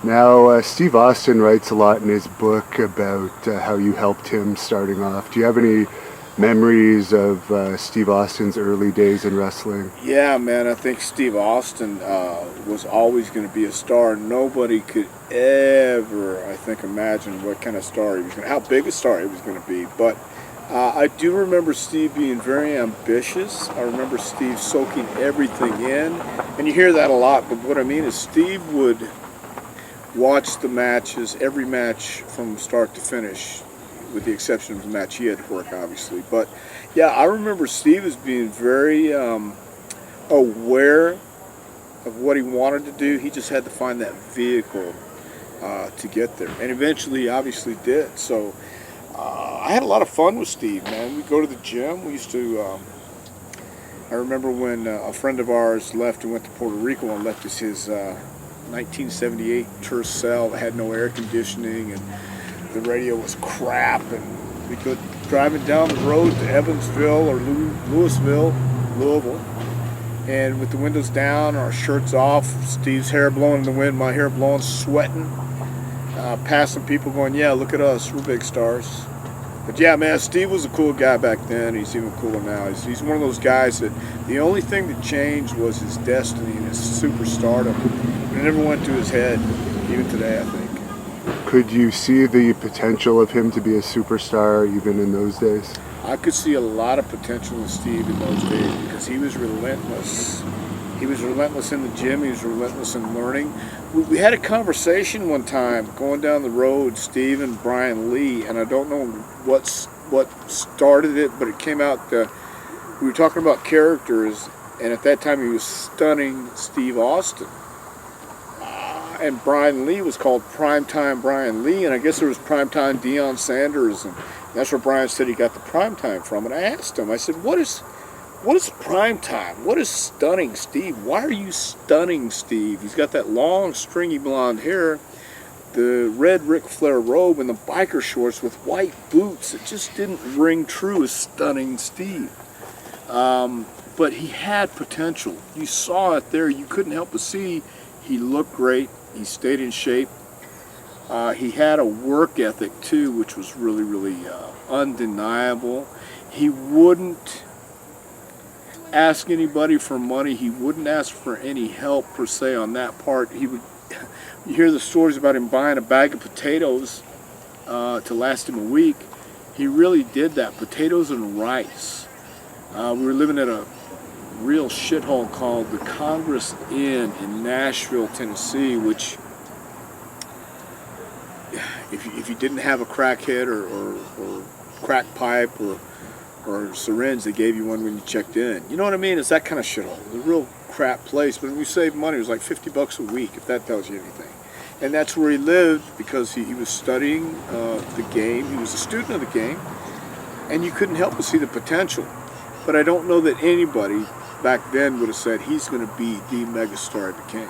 Now, Steve Austin writes a lot in his book about how you helped him starting off. Do you have any memories of Steve Austin's early days in wrestling? Yeah, man, I think Steve Austin was always going to be a star. Nobody could ever, I think, imagine what kind of star he was going to, how big a star he was going to be. But I do remember Steve being very ambitious. I remember Steve soaking everything in. And you hear that a lot, but what I mean is Steve would watch the matches, every match from start to finish, with the exception of the match he had to work, obviously. But yeah, I remember Steve as being very aware of what he wanted to do. He just had to find that vehicle to get there, and eventually he obviously did. So I had a lot of fun with Steve, man. We'd go to the gym. We used to I remember when a friend of ours left and went to Puerto Rico and left us his 1978 Tercel that had no air conditioning, and the radio was crap, and we'd go driving down the road to Evansville or Louisville, and with the windows down, our shirts off, Steve's hair blowing in the wind, my hair blowing, sweating, passing people going, yeah, look at us, we're big stars. But yeah, man, Steve was a cool guy back then. He's even cooler now. He's one of those guys that the only thing that changed was his destiny and his superstardom. It never went to his head, even today, I think. Could you see the potential of him to be a superstar even in those days? I could see a lot of potential in Steve in those days because he was relentless. He was relentless in the gym. He was relentless in learning. We had a conversation one time going down the road, Steve and Brian Lee, and I don't know what started it, but it came out, we were talking about characters, and at that time he was stunning Steve Austin. And Brian Lee was called Primetime Brian Lee, and I guess there was Primetime Deion Sanders, and that's where Brian said he got the primetime from. And I asked him, I said, what is primetime? What is stunning Steve? Why are you stunning Steve? He's got that long, stringy blonde hair, the red Ric Flair robe, and the biker shorts with white boots. It just didn't ring true as stunning Steve. But he had potential. You saw it there. You couldn't help but see he looked great. He stayed in shape. He had a work ethic too, which was really, really undeniable. He wouldn't ask anybody for money. He wouldn't ask for any help per se on that part. He would. You hear the stories about him buying a bag of potatoes to last him a week. He really did that. Potatoes and rice. We were living at a real shithole called the Congress Inn in Nashville, Tennessee, which if you didn't have a crackhead or crack pipe or syringe, they gave you one when you checked in. You know what I mean? It's that kind of shithole. It's a real crap place, but when we saved money, it was like $50 a week, if that tells you anything. And that's where he lived because he was studying the game. He was a student of the game, and you couldn't help but see the potential. But I don't know that anybody back then would have said he's going to be the megastar he became.